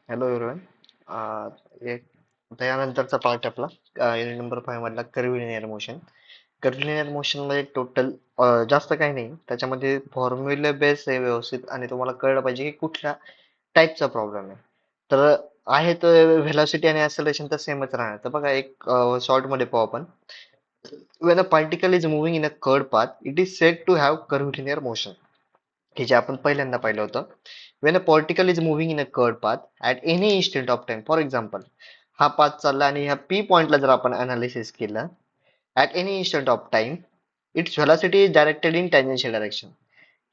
Hello everyone. एक आता यानंतरचा part आपला युनिट नंबर 5 मधला कर्व्हिलिनियर मोशन. कर्व्हिलिनियर मोशन मध्ये टोटल जास्त काही नाही, त्याच्यामध्ये फॉर्म्युला बेस आहे व्यवस्थित, आणि तुम्हाला कळलं पाहिजे की कुठल्या टाईपचा प्रॉब्लेम आहे. तर आहे तर व्हेलॉसिटी आणि ऍक्सेलरेशन तर सेमच राहणार. तर बघा, एक शॉर्ट मध्ये पाहू आपण. When a particle is moving in a curved path, it is said to have curvilinear motion. हे जे आपण पहिल्यांदा पाहिलं होतं. When a particle is moving in a curved path at any instant of time, for example, हा path चालला आणि ह्या P पॉइंटला जर आपण अनालिसिस केलं, at any instant of time, its velocity is directed in tangential direction.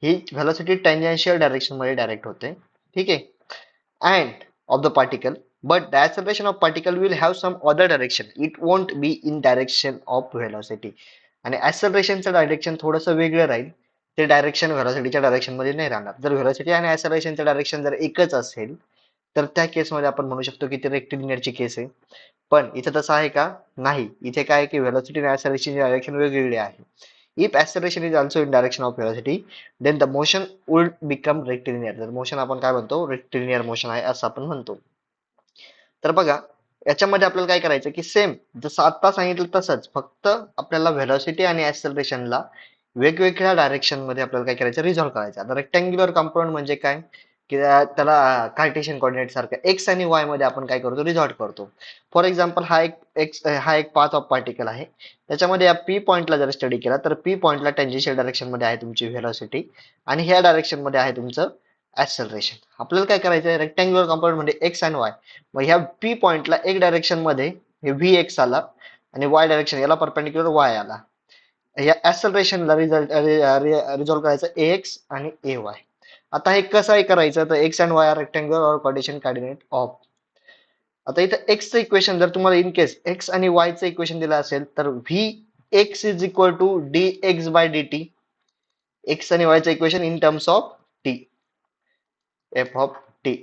He velocity tangential direction मध्ये direct होते. ठीक आहे. And of the particle, but the acceleration of particle will have some other direction. It won't be in direction of velocity. आणि ऍक्सलरेशनचं direction थोडंसं वेगळं राहील. ते direction व्हेलॉसिटीच्या direction मध्ये नाही राहणार. जर व्हेलॉसिटी आणि ऍक्सलरेशनचं डायरेक्शन जर एकच असेल, तर त्या केसमध्ये आपण म्हणू शकतो की ते रेक्टिलिनियरची केस आहे. पण इथे तसं आहे का? नाही. इथे काय आहे की व्हेलॉसिटी आणि ऍक्सलरेशनची डायरेक्शन वेगवेगळी आहे. If acceleration is also in direction of velocity, then the motion would become rectilinear. तर मोशन आपण काय म्हणतो? रेक्टिलिनियर मोशन आहे असं आपण म्हणतो. तर बघा, याच्यामध्ये आपल्याला काय करायचं की सेम जसं आता सांगितलं तसंच, फक्त आपल्याला व्हेलॉसिटी आणि ऍक्सलरेशनला वेगवेगळ्या डायरेक्शन मध्ये आपल्याला काय करायचं? रिझॉल्व्ह करायचं. आता रेक्टँग्युलर कंपाऊंड म्हणजे काय? की त्याला कार्टेशियन कोऑर्डिनेट सारखं एक्स आणि वाय मध्ये आपण काय करतो? रिझॉल्व्ह करतो. फॉर एक्झाम्पल, हा एक पाथ ऑफ पार्टिकल आहे. त्याच्यामध्ये या पी पॉइंटला जर स्टडी केला, तर पी पॉइंटला टेंजेन्शियल डायरेक्शन मध्ये आहे तुमची व्हेलॉसिटी, आणि ह्या डायरेक्शन मध्ये आहे तुमचं ऍक्सलरेशन. आपल्याला काय करायचं आहे? रेक्टँग्युलर कंपाऊंड म्हणजे एक्स आणि वाय. मग ह्या पी पॉइंटला एक डायरेक्शन मध्ये हे व्ही एक्स आला, आणि वाय डायरेक्शन याला परपेंडिक्युलर वाय आला. या ऍक्सलरेशनला रिझॉल्व्ह करायचं ए एक्स आणि ए वाय. आता हे कसं आहे करायचं? तर X and Y are rectangular or cartesian coordinate of. आता इथं एक्सचं इक्वेशन जर तुम्हाला इन केस एक्स आणि वायचं इक्वेशन दिलं असेल, तर V X is equal to D X by D T. X आणि वायचं equation in terms of T, F of T.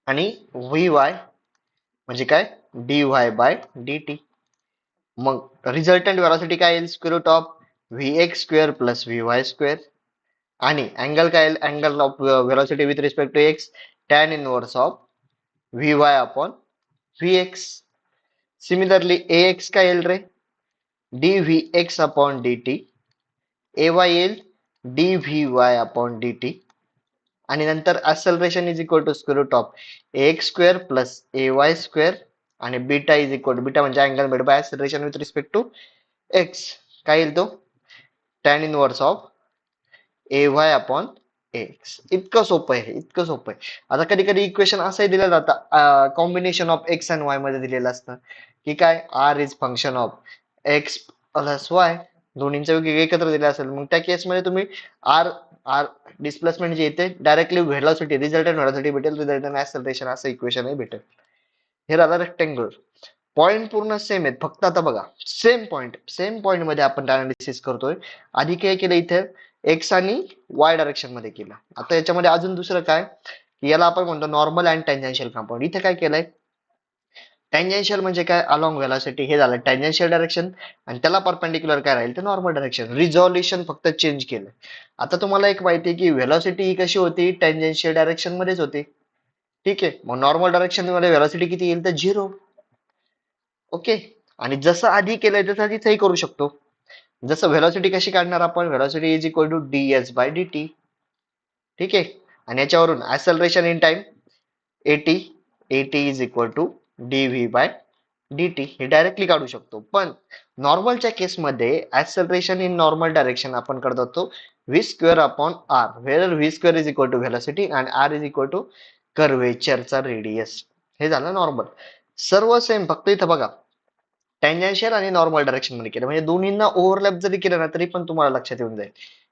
आणि व्ही वाय म्हणजे काय? D Y by D T. मग रिझल्टंट व्हेलॉसिटी काय येईल? Square root of V X square plus V Y square. आणि angle काय येईल? Angle of velocity with respect to X, tan inverse of V Y upon V X. Similarly A X काय येईल रे? D V X upon D T. A Y येईल D V Y upon D T. आणि नंतर acceleration is equal to square root of A x square plus A Y square. आणि beta is equal to, beta म्हणजे angle made by acceleration with respect to X. काय येईल तो? Tan inverse of A Y upon X. इतकं सोपं आहे, इतकं सोपं आहे. आता कधी कधी इक्वेशन असंही दिलं जातं, combination of X and Y मध्ये दिलेलं असतं की काय? R is function of X plus Y. दोन्हींच्या वेगवेगळे एकत्र दिले असेल, मग त्या केसमध्ये तुम्ही आर आर डिस्प्लेसमेंट जे येते डायरेक्टली व्हेलॉसिटी, रिझल्टंट व्हेलॉसिटी भेटेल, रिझल्टंट ऍक्सलरेशन असं इक्वेशन भेटेल. हे झालं रेक्टँग्युलर. पॉइंट पूर्ण सेम आहेत, फक्त आता बघा, सेम पॉइंट मध्ये आपण अनालिसिस करतोय. आधी काय केलं? इथे एक्स आणि वाय डायरेक्शन मध्ये केलं. आता याच्यामध्ये अजून दुसरं काय? याला आपण म्हणतो नॉर्मल अँड टँजेन्शियल कंपाऊंड. इथे काय केलंय? टँजेन्शियल म्हणजे काय? Along velocity. हे झालं टँजेन्शियल डायरेक्शन, आणि त्याला परपेंडिक्युलर काय राहील? ते नॉर्मल डायरेक्शन. रिझॉल्युशन फक्त चेंज केलं. आता तुम्हाला एक माहिती आहे की व्हेलॉसिटी ही कशी होती? टँजेन्शियल डायरेक्शन मध्येच होती. ठीक आहे. मग नॉर्मल डायरेक्शन मध्ये व्हेलॉसिटी किती येईल? तर 0. ओके. आणि जसं आधी केलंय तसं तिथेही करू शकतो. जसं व्हेलॉसिटी कशी काढणार आपण? Velocity is equal to D S by D T. ठीक आहे. आणि याच्यावरून acceleration in time A T, A T is equal to D V by D T. हे डायरेक्टली काढू शकतो. पण नॉर्मलच्या केसमध्ये ऍक्सलरेशन इन नॉर्मल डायरेक्शन आपण करत होतो V square upon R, where V square is equal to velocity आणि आर इज इक्वल टू कर्वेचरचा रेडियस. हे झालं नॉर्मल. सर्व सेम, फक्त इथं बघा टँजेन्शियल आणि नॉर्मल डायरेक्शन मध्ये केलं, म्हणजे दोन्हींना ओव्हरलॅप जरी केलं ना तरी पण तुम्हाला लक्षात येऊन जाईल.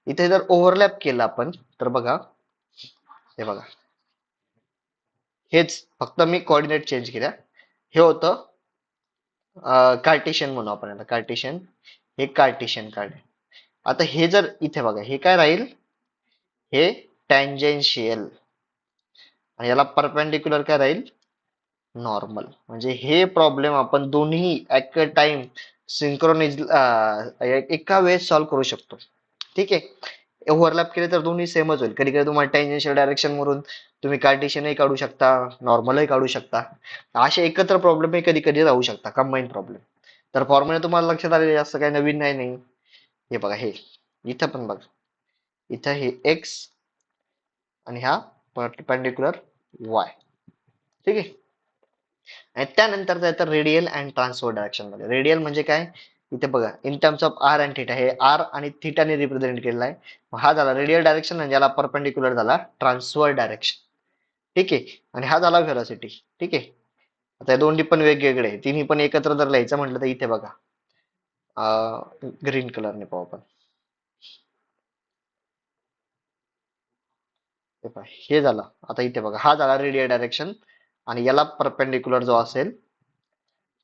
इथे जर ओव्हरलॅप केलं आपण, तर बघा, हे बघा, हेच फक्त मी कोऑर्डिनेट चेंज केल्या. हे होतं कार्टेशियन म्हणू आपण याला, कार्टेशियन. हे कार्टेशियन काढले. आता हे जर इथे बघा, हे काय राहील? हे टँजेन्शियल. आणि याला परपेंडिक्युलर काय राहील? नॉर्मल. म्हणजे हे प्रॉब्लेम आपण दोन्ही ऍट अ टाइम सिंक्रोनाइज एका वेळेस सॉल्व्ह करू शकतो. ठीक आहे. ओव्हरलॅप केले तर दोन्ही सेमच होईल. कधी कधी तुम्हाला टँजेन्शियल डायरेक्शन मधून तुम्ही कार्टेशियनही काढू शकता, नॉर्मलही काढू शकता. असे एकत्र प्रॉब्लेम कधी कधी राहू शकता, कंबाईन प्रॉब्लेम. तर फॉर्म्युला तुम्हाला लक्षात आलेले, जास्त काही नवीन नाही. हे बघा, हे इथं पण बघा, इथं हे एक्स आणि हा परपेंडिक्युलर वाय. ठीक आहे. आणि त्यानंतर जायचं रेडियल अँड ट्रान्सफर डायरेक्शन मध्ये. रेडियल म्हणजे काय, इथे बघा in terms of R and theta, हे आर आणि थिटाने रिप्रेझेंट केलेला आहे. हा झाला रेडियल डायरेक्शन आणि याला परपेंडिक्युलर झाला ट्रान्सफर डायरेक्शन. ठीक आहे. आणि हा झाला व्हेलॉसिटी. ठीक आहे. आता या दोन्ही पण वेगवेगळे आहे, तिन्ही पण एकत्र जर लिहायचं म्हटलं तर इथे बघा, ग्रीन कलरने पाहू आपण. हे झालं. आता इथे बघा, हा झाला रेडियल डायरेक्शन आणि याला परपेंडिक्युलर जो असेल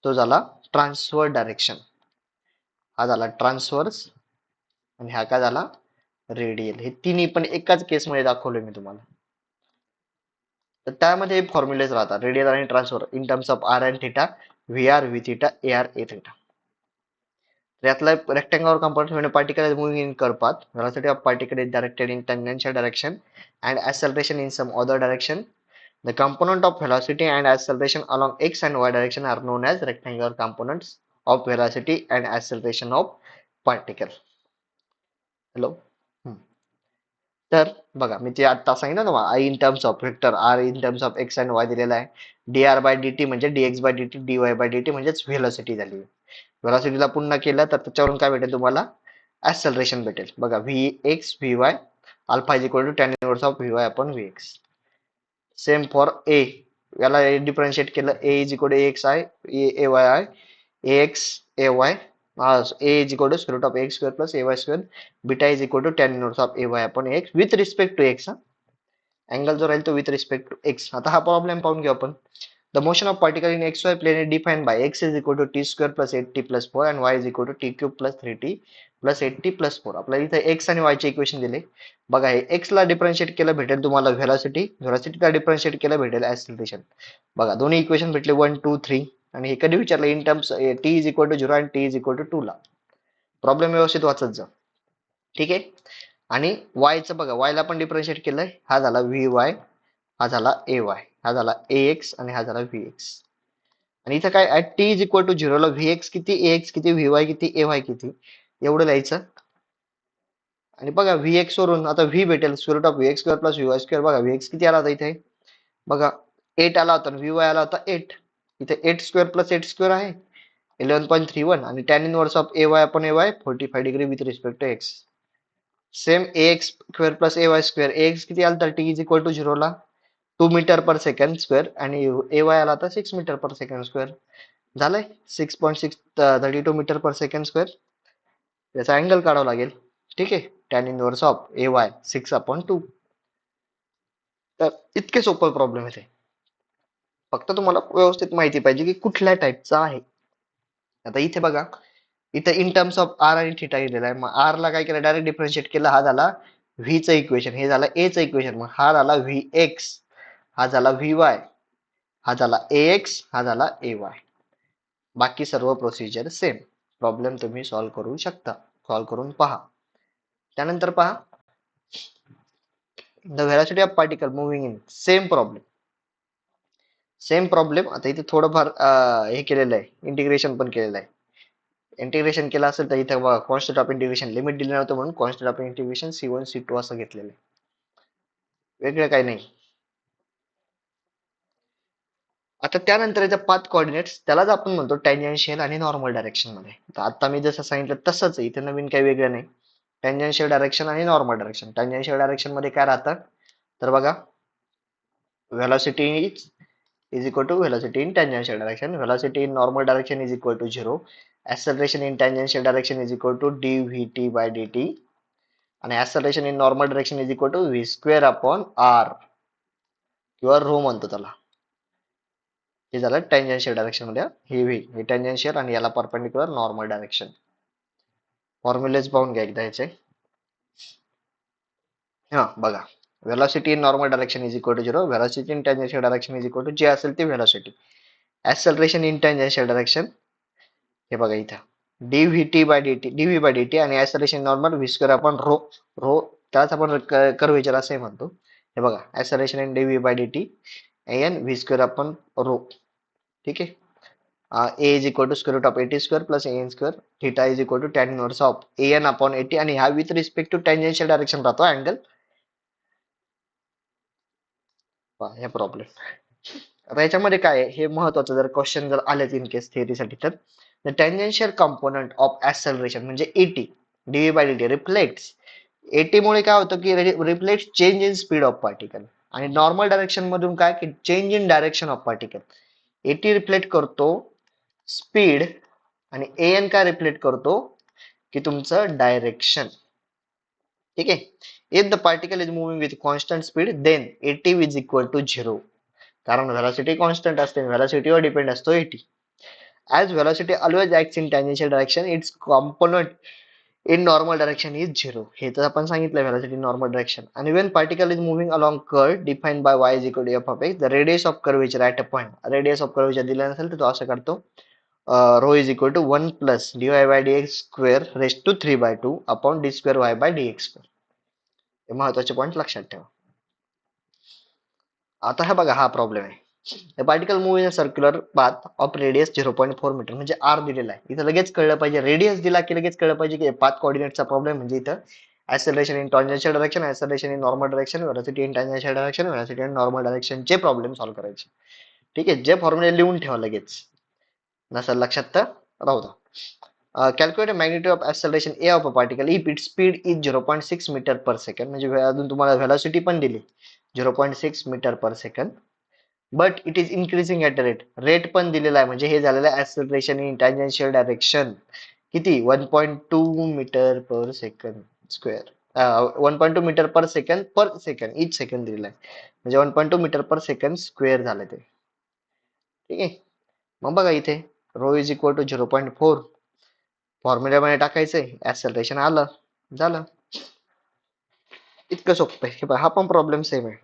तो झाला ट्रान्सफर डायरेक्शन. हा झाला ट्रान्सवर्स आणि हा काय झाला रेडियल. हे तिन्ही पण एकाच केसमध्ये दाखवले मी तुम्हाला. तर त्यामध्ये फॉर्म्युलेज राहतात रेडियल आणि transfer in terms of R and theta, V R V theta, A R A theta. यातला rectangular component when a particle is moving in curved path, velocity of particle is directed in tangential direction and acceleration in some other direction. The component of velocity and acceleration along x and y direction are known as rectangular components of velocity and acceleration of particle. Hello. तर बघा, मी ते आता सांगितलं ना, I in terms of vector, R in terms of X and Y दिलेला आहे. D R by D T म्हणजे DX by D T, D Y by D T म्हणजेच व्हेलॉसिटी झाली. व्हेलॉसिटीला पुन्हा केलं तर त्याच्यावरून काय भेटेल तुम्हाला, ऍक्सेलरेशन भेटेल. बघा, V X V Y, alpha is equal to tan inverse of V Y upon V X. Same for A, याला डिफरन्शिएट केलं, A is equal to X I A Y I, A X A Y, a is equal to square root of x square plus ay square, beta is equal to tan inverse of ay upon x with respect to x. Angle जो राहील तो with respect to x. आता हा problem पाहून घेऊ आपण. The motion of particle in X Y plane is defined by X is equal to T square plus 8t plus 4 and Y is equal to T cube plus 3t plus 8t plus 4. आपल्याला इथे x आणि Y चे equation दिले. बघा, हे x ला differentiate केलं भेटेल तुम्हाला व्हेलॉसिटी, व्हेलॉसिटीला डिफरन्शिएट केलं भेटेल ऍक्सिलरेशन. बघा, दोन्ही इक्वेशन भेटले 1 2 3. आणि हे कधी विचारलं, in terms T is equal to 0 आणि टी इज इक्वल टू 2 ला. प्रॉब्लेम व्यवस्थित वाचत जा. ठीक आहे. आणि वायचं बघा, वायला पण डिफरन्शिएट केलंय, हा झाला व्ही वाय, हा झाला ए वाय, हा झाला ए एक्स आणि हा झाला व्ही एक्स. आणि इथं काय, at T is equal to झिरोला व्ही एक्स किती, ए एक्स किती, व्ही वाय किती, ए वाय किती, एवढं लिहायचं. आणि बघा, व्ही एक्स वरून आता व्ही भेटेल square root of V X square plus V Y square. बघा, व्ही एक्स किती आला होता इथे, बघा 8 आला होता, व्ही वाय आला होता 8. इथे 8 स्क्वेअर प्लस 8 स्क्वेअर आहे 11.31 आणि tan inverse of A Y upon a y 45 degree with respect to x. Same a x square plus A Y square, a x किती आला तर टी इज इक्वल टू झिरोला 2 metre per second square आणि a Y आला तर 6 metre per second square. झालंय 6.632 metre per second square. याचा angle काढावा लागेल. ठीक आहे. tan inverse of A Y 6/2. तर इतके सोपं प्रॉब्लेम आहे. फक्त तुम्हाला व्यवस्थित माहिती पाहिजे की कुठल्या टाईपचा आहे. आता इथे बघा, इथे इन टर्म्स ऑफ आर आणि थिटा दिलेला आहे. मग आर ला काय केलं, डायरेक्ट डिफरन्शिएट केलं, हा झाला व्ही चं इक्वेशन, हे झालं ए चं इक्वेशन. मग हा झाला व्ही एक्स, हा झाला व्ही वाय, हा झाला ए एक्स, हा झाला ए वाय. बाकी सर्व प्रोसिजर सेम. प्रॉब्लेम तुम्ही सॉल्व्ह करू शकता, सॉल्व्ह करून पहा. त्यानंतर पहा, the velocity of particle moving in, same problem, same problem. आता इथे थोडंफार हे केलेलं आहे, इंटिग्रेशन पण केलेलं आहे. इंटिग्रेशन केलं असेल तर इथे बघा, कॉन्स्टंट ऑफ इंटिग्रेशन लिमिट दिलं नव्हतं म्हणून constant of integration C1 C2 असं घेतलेलं आहे. वेगळं काही नाही. आता त्यानंतर याच्या पाथ कोऑर्डिनेट्स, त्यालाच आपण म्हणतो टँजेन्शियल आणि नॉर्मल डायरेक्शन मध्ये. तर आता मी जसं सांगितलं तसंच आहे, इथे नवीन काही वेगळं नाही. टँजेन्शियल डायरेक्शन आणि नॉर्मल डायरेक्शन. टँजेन्शियल डायरेक्शन मध्ये काय राहतं, तर बघा, velocity is equal to velocity in tangential direction, velocity in normal direction is equal to 0, acceleration in tangential direction is equal to dvt by dt, आणि acceleration in normal direction is equal to v square upon r किंवा row म्हणतो त्याला. हे झालं tangential direction मध्ये. हे tangential आणि याला परपेंडिक्युलर नॉर्मल डायरेक्शन. फॉर्म्युलेज पाहून घ्या एकदा याचे. हा बघा, velocity in normal direction is equal to 0, velocity in tangential direction is equal to जे असेल ते velocity. acceleration in tangential direction, हे बघा इथं dvt by dt, dv by dt आणि acceleration normal v square upon rho, rho त्याच आपण curvature असे म्हणतो. हे बघा acceleration in dv by dt an v square upon rho. ठीक आहे. a is equal to square root of 80 square plus an square theta is equal to tan inverse of an upon 80 आणि हा with respect to tangential direction राहतो angle. हे problem. आता याच्यामध्ये काय आहे हे महत्वाचं जर क्वेश्चन जर आलेच इन केस थिअरीसाठी तर the tangential component of acceleration म्हणजे a t dv by dt reflects a t मुळे काय होतं की reflect change in speed of particle आणि नॉर्मल डायरेक्शन मधून काय की change in direction of particle. A t reflect करतो स्पीड आणि an काय रिफ्लेक्ट करतो की तुमचं डायरेक्शन. ठीक आहे. If the particle is moving with constant speed then a t is equal to zero. कारण व्हेलॉसिटी कॉन्स्टंट असते व्हेलॉसिटीवर डिपेंड असतो a t. As velocity always acts in tangential direction its component in normal direction is zero. हे तर आपण सांगितलं velocity normal direction. आणि when particle is moving along curve defined by y is equal to f of x the radius of curvature at a point. Radius of curvature दिला नसेल तर तो असं काढतो rho is equal to 1 plus dy by dx square raise to 3/2 upon d square y by dx square. हे महत्वाचे point लक्षात ठेवा. आता हा बघा हा प्रॉब्लेम आहे. The particle move in a circular path of radius 0.4 metre म्हणजे r दिलेला आहे. इथं लगेच कळलं पाहिजे रेडियस दिला की लगेच कळलं पाहिजे की पाथ कोऑर्डिनेटचा प्रॉब्लेम म्हणजे इथं acceleration in tangential direction, acceleration in normal direction, velocity in tangential direction, velocity in normal direction चे प्रॉब्लेम सॉल्व्ह करायचे. ठीक आहे. जे फॉर्म्युले लिहून ठेवा लगेच नसेल लक्षात तर राहू द्या. Calculate magnitude of acceleration a of a particle if its speed is 0.6 metre per second म्हणजे अजून तुम्हाला व्हेलॉसिटी पण दिली 0.6 metre per second but it is increasing at rate पण दिलेला आहे म्हणजे हे झालेलं आहे ऍक्सलरेशन इन टँजेन्शियल डायरेक्शन किती 1.2 metre per second square 1.2 metre per second इच सेकंड दिलेला आहे म्हणजे 1.2 मीटर पर सेकंड स्क्वेअर झालं ते. ठीक आहे. मग बघा इथे रो इज इक्वल टू 0.4 फॉर्म्युल्यामध्ये टाकायचंय ऍक्सलरेशन आलं झालं. इतकं सोपं आहे. हा पण प्रॉब्लेम सेम आहे.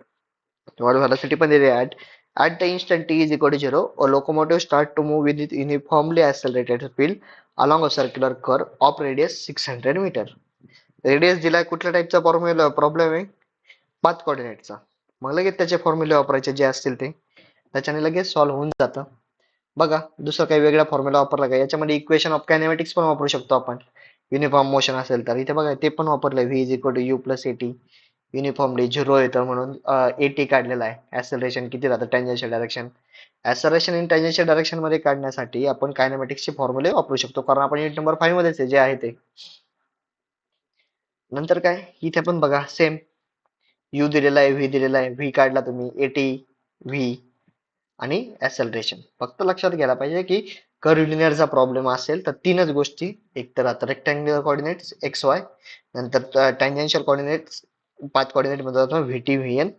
तुम्हाला व्हेलॉसिटी पण दिली आहे. At the instant t is equal to 0, a locomotive starts to move with its uniformly accelerated speed along a circular curve of radius 600 metre. Radius दिलाय कुठल्या टाईपचा फॉर्म्युला प्रॉब्लेम आहे पाथ कोऑर्डिनेटचा. मग लगेच त्याचे फॉर्म्युले वापरायचे जे असतील ते त्याच्याने लगेच सॉल्व्ह होऊन जातं. बघा दुसरा काही वेगळा फॉर्म्युला वापरला का याच्यामध्ये इक्वेशन ऑफ कायनेमॅटिक्स पण वापरू शकतो आपण. युनिफॉर्म मोशन असेल तर इथे बघा ते पण वापरलंय v is equal to u plus a t uniformly zero येतं म्हणून एटी काढलेला आहे. ऍक्सलरेशन किती राहतं tangential direction. Acceleration in tangential direction मध्ये काढण्यासाठी आपण कायनेमॅटिक्सचे फॉर्म्युले वापरू शकतो कारण आपण युनिट नंबर 5 मध्येच जे आहे ते. नंतर काय इथे पण बघा सेम यू दिलेला आहे व्ही दिलेला आहे व्ही काढला तुम्ही एटी व्ही आणि ऍक्सलरेशन. फक्त लक्षात घ्यायला पाहिजे की कर्व्हिलिनियरचा प्रॉब्लेम असेल तर तीनच गोष्टी एक तर आता रेक्टँग्युलर कोऑर्डिनेट्स एक्स वाय नंतर टँजेन्शियल कोऑर्डिनेट्स पाथ कोऑर्डिनेट मध्ये जातो व्हीटी व्हीएन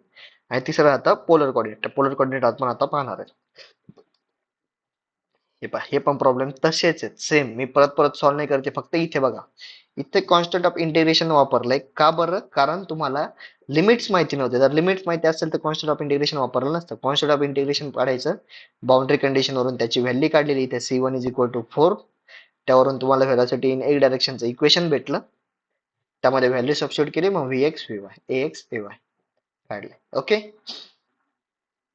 आणि तिसरं आता पोलर कोऑर्डिनेट. पोलर कोऑर्डिनेट आपण आता पाहणार आहे. हे पण प्रॉब्लेम तसेच आहेत सेम. मी परत परत सॉल्व्ह नाही करते फक्त इथे बघा इथे कॉन्स्टंट ऑफ इंटिग्रेशन वापरलंय का बरं कारण तुम्हाला लिमिट्स माहिती नव्हते. जर लिमिट्स माहिती असेल तर कॉन्स्टंट ऑफ इंटिग्रेशन वापरलं नसतं. कॉन्स्टंट ऑफ इंटिग्रेशन काढायचं बाउंड्री कंडिशन वरून त्याची व्हॅल्यू काढलेली इथे c1 इज इक्वल टू 4 त्यावरून तुम्हाला व्हेलॉसिटी इन एक डायरेक्शनचं इक्वेशन भेटलं त्यामध्ये व्हॅल्यू सबस्टिट्यूट केली मग vx vy ax ay काढले. ओके.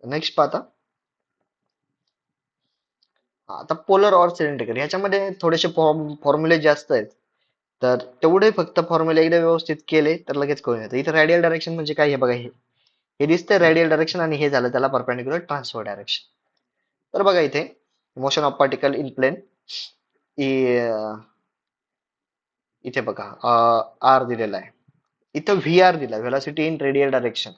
नेक्स्ट पाहता आता पोलर ऑर सिलेंड्रिकल ह्याच्यामध्ये थोडेसे फॉर्म्युले जास्त आहेत तर तेवढे फक्त फॉर्म्युले एकदा व्यवस्थित केले तर लगेच कळून येतं. इथे रेडियल डायरेक्शन म्हणजे काय हे बघा हे दिसतंय रेडियल डायरेक्शन आणि हे झालं त्याला परपेंडिक्युलर ट्रान्सफर डायरेक्शन. तर बघा इथे motion of particle in plane इथे बघा आर दिलेला आहे इथं व्ही आर दिला velocity in radial direction.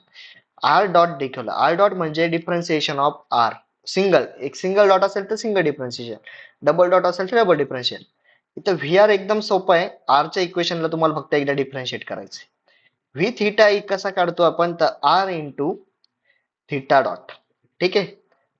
R dot दाखवलं आर डॉट म्हणजे डिफरन्सिएशन ऑफ आर. एक सिंगल डॉट असेल तर सिंगल डिफरन्शिएशन डबल डॉट असेल तर डबल डिफरन्शिएशन. इथं व्ही आर एकदम सोपं आहे. आरच्या इक्वेशनला तुम्हाला फक्त एकदा डिफरन्शिएट करायचं. व्ही थिटा कसा काढतो आपण तर आर इंटू थिटा डॉट. ठीक आहे.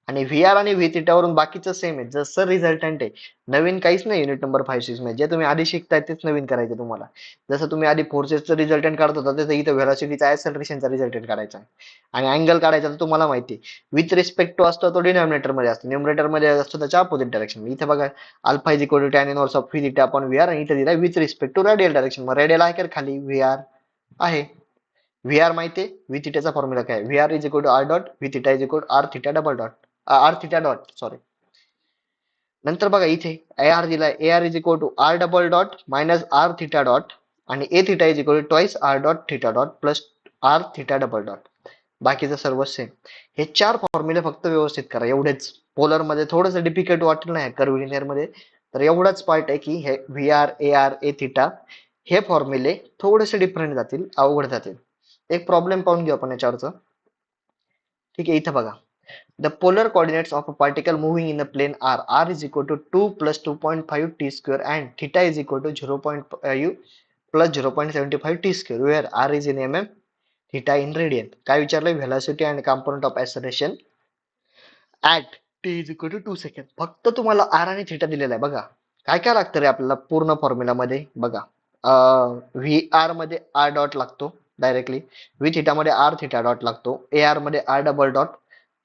आणि व्ही आर आणि व्ही थिटा वरून बाकीचं सेम आहे जसं रिझल्टंट आहे. नवीन काहीच नाही युनिट नंबर 5-6 मध्ये जे तुम्ही आधी शिकताय तेच नवीन करायचं तुम्हाला. जसं तुम्ही आधी फोर्सेसचं रिझल्टंट काढत होता तसं इथं व्हेलॉसिटीचा ऍक्सलरेशनचा रिझल्टंट काढायचा आहे. आणि अँगल काढायचा तर तुम्हाला माहिती आहे विथ रिस्पेक्ट टू असतो तो डिनॉमिनेटर मध्ये असतो न्यूमरेटर मध्ये असतो त्याच्या अपोजिट डायरेक्शन. इथे बघा alpha is equal to tan inverse of V theta upon V R आणि इथे दिला with respect to radial direction. मग रेडियल आहे का खाली व्ही आर आहे व्ही आर माहिती आहे, व्ही थिटाचा फॉर्म्युला काय V R is equal to R dot V theta is equal R theta double dot R theta dot sorry. नंतर बघा इथे ए आर दिलाय A R is equal to r double dot minus r theta dot आणि a theta is equal to twice r dot theta dot plus r theta double dot. बाकीचं सर्व same. हे चार फॉर्म्युले फक्त व्यवस्थित करा एवढेच. पोलर मध्ये थोडंसं डिफिकल्ट वाटेल नाही कर्व्हिलिनियर मध्ये, तर एवढाच पार्ट आहे की हे व्ही आर ए थिटा हे फॉर्म्युले थोडेसे डिफरंट जातील, अवघड जातील. एक प्रॉब्लेम पाहून घेऊ आपण याच्यावरचं. ठीक आहे, इथं बघा. The polar coordinates of a particle moving in the plane r is equal to 2 plus 2.5 t square and theta is equal to 0.5 plus 0.75 t square where r is in mm, theta in radian. काय विचारलंय? Velocity and component of acceleration at t is equal to 2 second. फक्त तुम्हाला r आणि theta दिलेला आहे बघा. काय काय लागतं रे आपल्याला पूर्ण फॉर्म्युला मध्ये बघा. व्ही आर मध्ये आर डॉट लागतो डायरेक्टली, व्ही थिटा मध्ये आर थिटा डॉट लागतो, ए आर मध्ये r double dot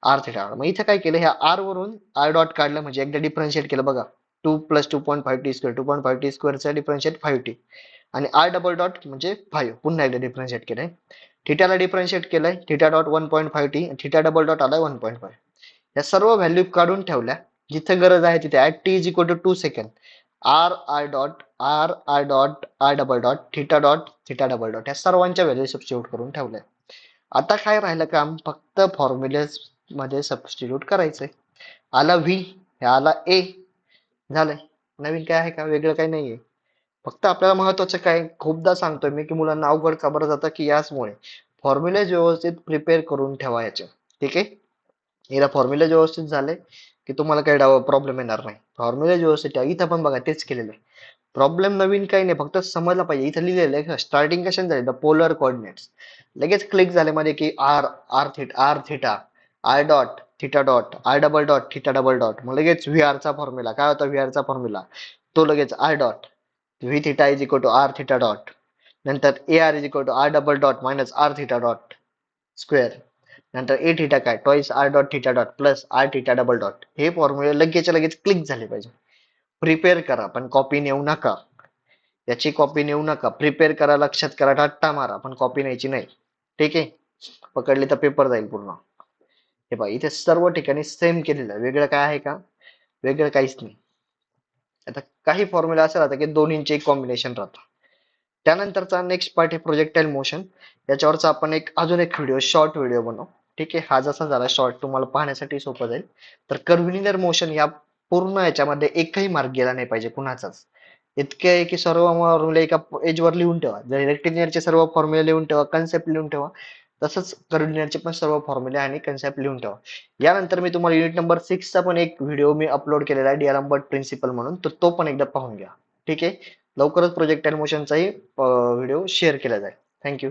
R theta. मग इथे काय केलं, ह्या आर वरून आर डॉट काढलं म्हणजे एकदा डिफरन्शिएट केलं बघा. 2 प्लस 2.5 टी स्क्वेअर 2.5 टी स्क्वेअरचा डिफरन्शिएट 5t आणि आर डबल डॉट म्हणजे 5 पुन्हा एकदा डिफरन्शिएट केलंय. थिटाला डिफरन्शिएट केलंय, theta dot 1.5t theta double dot आलाय 1.5. या सर्व व्हॅल्यू काढून ठेवल्या जिथे गरज आहे तिथे. At T is equal to 2 second r r dot r r dot r double dot theta double dot या सर्वांच्या व्हॅल्यू सबस्टिट्यूट करून ठेवल्या. आता काय राहिलं काम, फक्त फॉर्म्युले मध्ये सबस्टिट्यूट करायचंय. आला व्ही, हे आला ए, झालंय. नवीन काय आहे का? वेगळं काही नाहीये. फक्त आपल्याला महत्वाचं काय, खूपदा सांगतोय मी की मुलांना अवघड का बरं जातं की याचमुळे फॉर्म्युले व्यवस्थित प्रिपेअर करून ठेवायचे. ठीक आहे, याला फॉर्म्युले व्यवस्थित झाले की तुम्हाला काही प्रॉब्लेम येणार नाही. फॉर्म्युले व्यवस्थित इथं पण बघा तेच केलेलं आहे. प्रॉब्लेम नवीन काही नाही, फक्त समजला पाहिजे. इथं लिहिलेलं आहे स्टार्टिंग कशाने झाली, द पोलर कोऑर्डिनेट्स. लगेच क्लिक झाले मध्ये की r r theta r dot theta dot r double dot theta double dot. मग लगेच व्ही आर चा फॉर्म्युला काय होता, व्ही आर चा फॉर्म्युला तो लगेच r dot V theta is equal to r theta dot, नंतर a R is equal to r double dot minus r theta dot square, नंतर ए थिटा काय twice r dot theta dot plus r theta double dot. हे फॉर्म्युले लगेचच्या लगेच click झाले पाहिजे. Prepare करा पण कॉपी नेऊ नका. याची कॉपी नेऊ नका, प्रिपेअर करा, लक्षात करा, टाटा मारा, पण कॉपी न्यायची नाही. ठीक आहे, पकडली तर पेपर जाईल पूर्ण. हे बघा इथे सर्व ठिकाणी सेम केलेलं आहे, वेगळं काय आहे का? वेगळं काहीच नाही. आता काही फॉर्म्युला असं राहतं की दोन्हींचे एक कॉम्बिनेशन राहतं. त्यानंतरचा नेक्स्ट पार्ट आहे प्रोजेक्टाइल मोशन. याच्यावरचा आपण अजून एक व्हिडिओ, शॉर्ट व्हिडिओ बनवू. ठीक आहे, हा जसा झाला शॉर्ट तुम्हाला पाहण्यासाठी सोपं जाईल. तर कर्व्हिलिनियर मोशन या पूर्ण याच्यामध्ये एकही मार्क गेला नाही पाहिजे कुणाचाच. इतके आहे की सर्व फॉर्म्युले एका एजवर लिहून ठेवा. जर रेक्टिलिनियरचे सर्व फॉर्म्युले लिहून ठेवा, कन्सेप्ट लिहून ठेवा, तसंच कर्व्हिलिनियरचे पण सर्व फॉर्म्युले आणि कन्सेप्ट लिहून ठेवा. यानंतर मी तुम्हाला युनिट नंबर 6 चा पण एक व्हिडिओ मी अपलोड केलेला आहे, डिअलम्बर्ट प्रिन्सिपल म्हणून, तर तो पण एकदा पाहून घ्या. ठीक आहे, लवकरच प्रोजेक्टाइल मोशनचाही व्हिडिओ शेअर केला जाईल. थँक्यू.